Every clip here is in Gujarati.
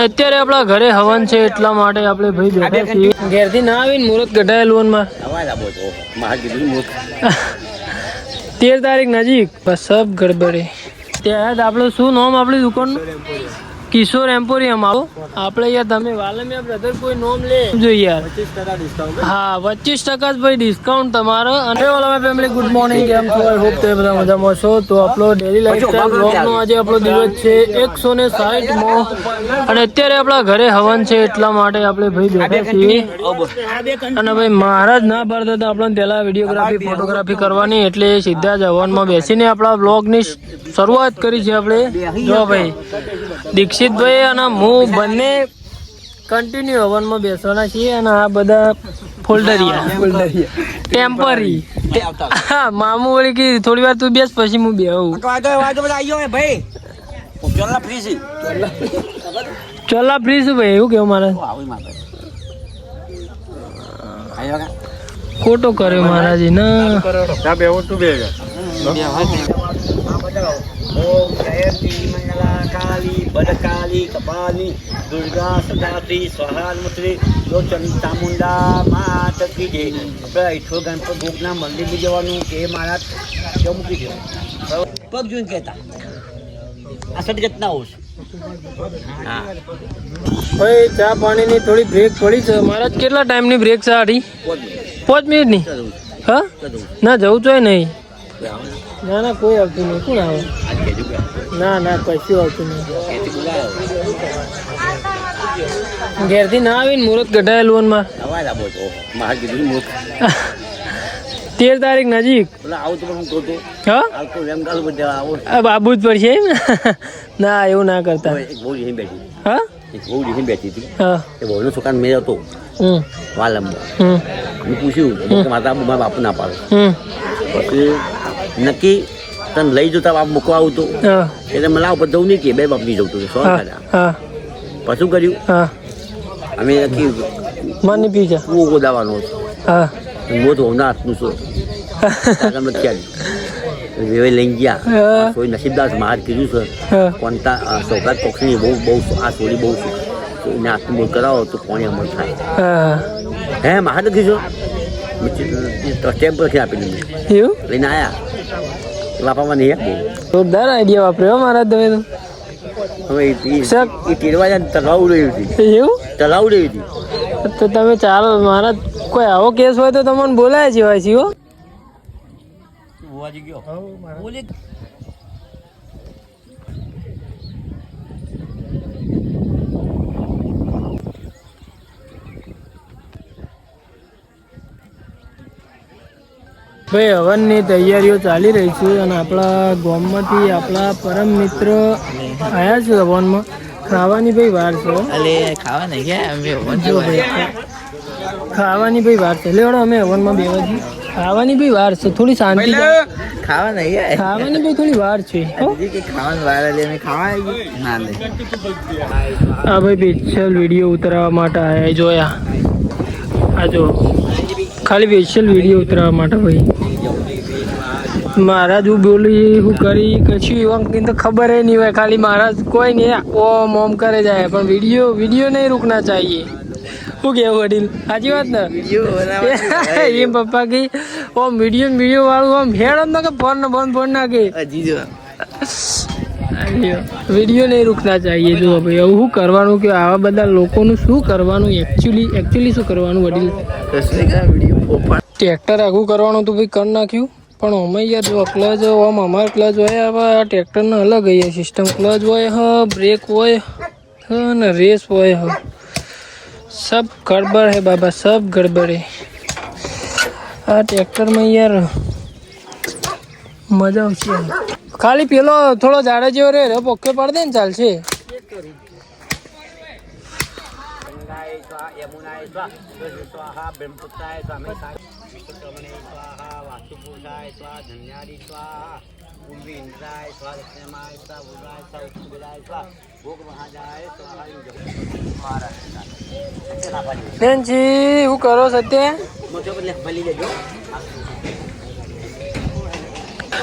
અત્યારે આપણા ઘરે હવન છે એટલા માટે આપણે ભાઈ બેઠા છીએ. ઘેરથી ના આવીને મુહૂર્ત કઢાયેલું માં 13 તારીખ નજીક બસ સબ ગડબડે. ત્યાં આપણું શું નામ આપણી દુકાનનું? કિશોર એમ્પોરિયમ. આવો આપણે યાર તમે વાલમિયા બ્રધર કોઈ નોમ લે જો યાર 25% ડિસ્કાઉન્ટ. હા 25% ભાઈ ડિસ્કાઉન્ટ તમારો. અને વાલમિયા ફેમિલી ગુડ મોર્નિંગ, કેમ છો? આઈ હોપ તમે બધા મજામાં છો. તો આપણો ડેલી લાઈફસ્ટાઈલ બ્લોગનો આજે આપણો દિવસ છે 160મો અને અત્યારે આપણા ઘરે હવન છે એટલા માટે આપણે ભાઈ બેઠા છીએ. અને ભાઈ મહારાજ ના પાડતા હતા આપણને પહેલા વિડીયોગ્રાફી ફોટોગ્રાફી કરવાની, એટલે સીધા જ હવનમાં બેસીને આપણા બ્લોગની શરૂઆત કરી છે આપણે. જો ભાઈ દીક્ષિતભાઈ અને હું બંને કન્ટિન્યુ હવનમાં બેસવાના છીએ. અને આ બધા ફોલ્ડરિયા ટેમ્પરી. હા મામુ વળી કે થોડી વાર તું બેસ પછી હું બેહું. ચોલા ફ્રી છું ભાઈ, એવું કેવું મારે ખોટો કર્યો મહારાજી ને. ઓમ જયંતી મંગલા કાલી ભદ્રકાલી કપાલી દુર્ગા સદાત્રી સ્વાહામૂર્તિ લોચની ચામુંડા માત કી જય. આપણે ઈઠોર ગણપત ગોપના મંદિરમાં જવાનું કે મહારાજ કેવું મૂકી દો પગ જોઈને કહેતા આ સદગત ના હોશ. હા ભાઈ ચા પાણીની થોડી બ્રેક પડી છે મહારાજ. કેટલા ટાઈમની બ્રેક છે? 5 મિનિટની. હા ના જવું જોઈએ નહીં. ના ના કોઈ આવતું નહીં. કોણ આવે? ના ના કશું આવતું નહીં. ઘેરથી ના આવીને મુહૂર્ત કઢાયેલું માં 13 તારીખ નજીક. હા બાબુ જ પડશે એમ. ના એવું ના કરતા. હા છોકરા મેં હતો વાલમમાં પૂછ્યું માતા મારા બાપુ ના પાડે. પછી નક્કી તને લઈ જતા બાપ મૂકવા આવતો એટલે મને આ ઉપર જવું નહીં કે બે બાપ નહીં જવું. સો પછી શું કર્યું? અમે નક્કી માની પી જા કૂવો ગોદાવાનો હતો. મોત હોના હાથનું શું વેવાઈ લઈને ગયા. કોઈ નસીબદાર મહારાજ કીધું છે કોણતા સોગત પક્ષીની બહુ આ સોરી બહુ છે એને હાથનું બોલ કરાવો તો કોણી અમલ થાય. હે મહારાજ કીધું સ્ટેમ્પ લખી આપી દીધું. એવું લઈને આવ્યા બાપામાં નહીં બહુ જોરદાર આઈડિયા વાપર્યો મહારાજ તમે તો. હવે એ તીરવા જાય તલાવડી હતી. એવું તલાવડી હતી તો તમે ચાલો મહારાજ. કોઈ આવો કેસ હોય તો તમને બોલાય જેવાય છે. ભાઈ હવનની તૈયારીઓ ચાલી રહી છે અને આપણા ગામમાંથી આપણા પરમ મિત્ર આવ્યા છે હવનમાં. ખાવાની ભાઈ વાર છે. ખાવાની ભાઈ વાર છે. લેવડો અમે હવનમાં બેવા છીએ. ખાવાની ભાઈ વાર છે. થોડી શાંતિ. ખાવાની ભાઈ થોડી વાર છે. હા ભાઈ સ્પેશિયલ વિડીયો ઉતારવા માટે આવ્યા. જોયા આ જો ખાલી સ્પેશિયલ વિડીયો ઉતારવા માટે ભાઈ. મહારાજ હું બોલી હું કરી કશું એવું તો ખબર નહીં હોય. ખાલી મહારાજ કોઈ નહીં ઓમ ઓમ કરે જાય પણ વિડીયો નહીં રૂકના ચાહીએ. શું કેવું વડીલ? સાચી વાત ને? એમ પપ્પા કે ઓમ વિડીયો વાળું આમ હેડ આમ કે ફોન નાખે. વિડીયો નહીં રૂકના ચાહીએ. જો ભાઈ હવે શું કરવાનું કે આવા બધા લોકોનું શું કરવાનું? એકચ્યુઅલી શું કરવાનું વડીલ? ટ્રેક્ટર આઘું કરવાનું તો ભાઈ કરી નાખ્યું પણ અમે યાર જો ક્લચ આમ અમારે ક્લચ હોય હવે આ ટ્રેક્ટરને અલગ અહીંયા સિસ્ટમ. ક્લચ હોય હ, બ્રેક હોય હ ને રેસ હોય હ. સબ ગડબડ હે બાબા, સબ ગડબડ હે. આ ટ્રેક્ટરમાં યાર મજા આવશે. ખાલી પેલો થોડો જાડે જેવો રે પોકે પાડી દે ને ચાલશે. બેનજી શું કરો સત્ય?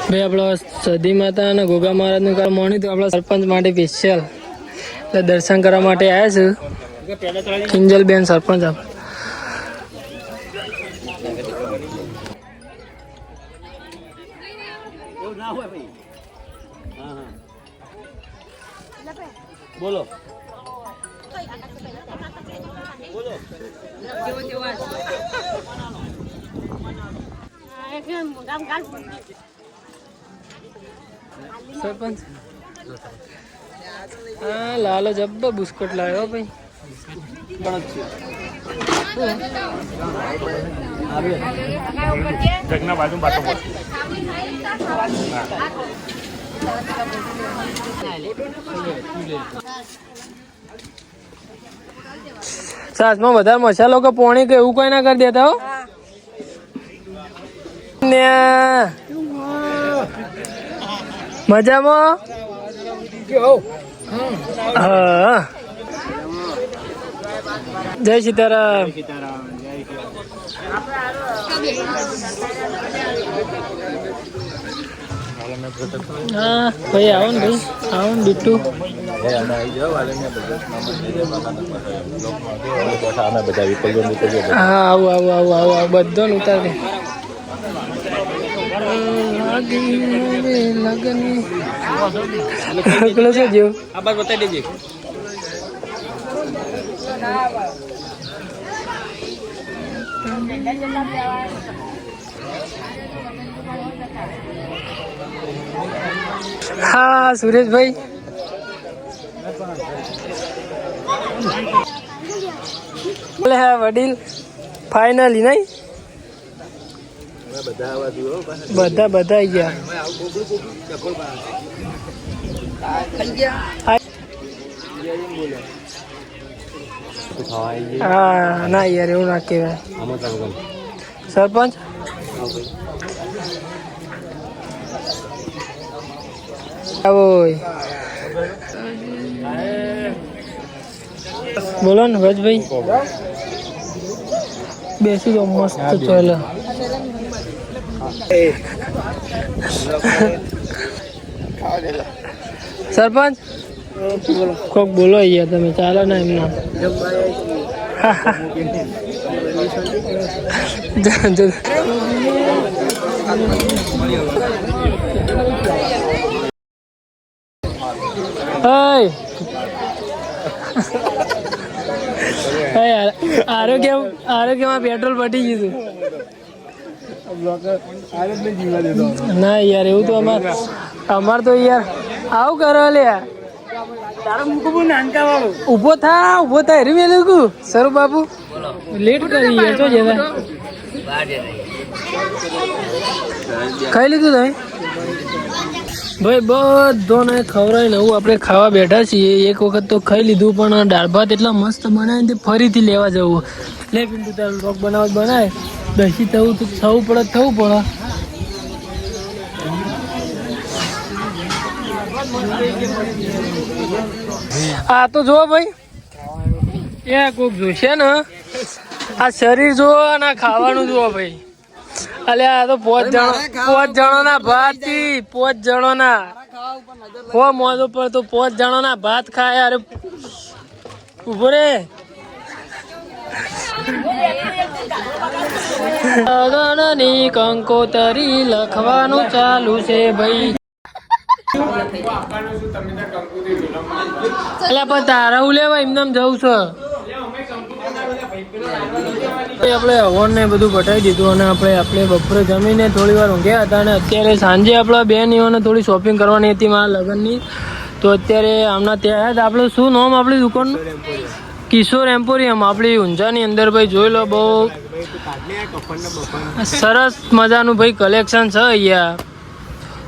ભાઈ આપણો સદી માતા અને ગોગા મહારાજનું કામ મોણી તો આપણા સરપંચ માટે સ્પેશિયલ એટલે દર્શન કરવા માટે આવ્યા છે કિંજલબેન સરપંચ આપણે. બોલો સરપંચ હા લાલો જબ્બા બિસ્કુટ લાવ્યો ભાઈ. સાસમાં વધારે મસાલો કે પોણી કે એવું કોઈ ના કરી દેતા હો ને. મજામાં હા. જય સીતારામ. હા ભાઈ આવો ને ભાઈ આવો ને બીટુ. હા આવું આવું આવું આવું આવું બધો ને ઉતાર દે. લગન પેલો છે જેવું આ બાદ બતાવી દેજે. હા સુરેશભાઈ હા વડીલ ફાઇનલી નહીં બધા બધા ગયા. હા ના યાર એવું ના કહેવાય. સરપંચ બોલો ને ભજભાઈ બેસી તો મસ્ત ચાલે. સરપંચ કોક બોલો યાર તમે ચાલો ને એમના. આરોગ્યમાં પેટ્રોલ પટી ગયું ના યાર એવું તો અમાર તો યાર આવું કરો લે. ઉભો થા હેરી મેં લોકો સરું બાપુ લેટ કરી છો જતા ખાઈ લીધું તમે ભાઈ બધોને ખવડાવીને હું આપણે ખાવા બેઠા છીએ. એક વખત તો ખાઈ લીધું પણ દાળ ભાત એટલા મસ્ત બનાવીને ફરીથી લેવા જવું. લે પિન્ટુ તારું રોક બનાવે દસી થવું પડે. આ તો જો ભાઈ એ કોક જોશે ને આ શરીર જુઓ અને ખાવાનું જુઓ ભાઈ. અલ્યા આ તો 5 જણોના ભાત 5 જણોના મોજ ઉપર તો 5 જણોના ભાત ખાય. અરે ઉભો રે અગણની કંકોતરી લખવાનું ચાલુ છે ભાઈ. એટલે પણ તારા હું લેવા એમને જવું છે. આપણે હવન ને બધું પટાવી દીધું અને આપણે બપોરે જમીને થોડી વાર ઊંઘ્યા હતા અને અત્યારે સાંજે આપણા બેન ઈઓને થોડી શોપિંગ કરવાની હતી મારા લગ્નની. તો અત્યારે આમના ત્યાં આપણે શું નામ આપણી દુકાનનું કિશોર એમ્પોરિયમ આપણી ઊંઝાની અંદર ભાઈ જોઈ લો. બહુ સરસ મજાનું ભાઈ કલેક્શન છે અહીંયા.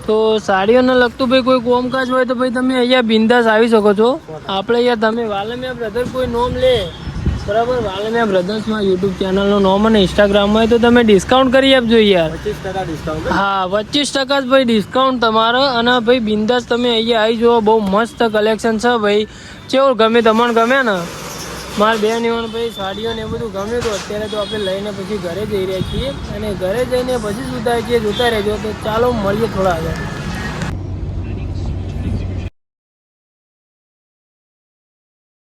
તો સાડીઓને લગતું ભાઈ કોઈ કોમકાજ હોય તો ભાઈ તમે અહીંયા બિંદાસ આવી શકો છો. આપણે અહીંયા તમે વાલમિયા બ્રધર કોઈ નોમ લે બરાબર વાલમિયા બ્રધર્સમાં યુટ્યુબ ચેનલનું નોમ અને ઇન્સ્ટાગ્રામમાં હોય તો તમે ડિસ્કાઉન્ટ કરી આપજો યાર. 25% હા 25% ભાઈ ડિસ્કાઉન્ટ તમારો. અને ભાઈ બિંદાસ તમે અહીંયા આવી જુઓ. બહુ મસ્ત કલેક્શન છે ભાઈ. કેવું ગમે તમને ગમે ને મારા બેન ઈવન ભાઈ સાડીઓ ને એ બધું ગમ્યું. તો અત્યારે તો આપણે લઈને પછી ઘરે જઈ રહ્યા છીએ અને ઘરે જઈને પછી જોતા રહેજો. તો ચાલો મળીએ થોડા આગળ.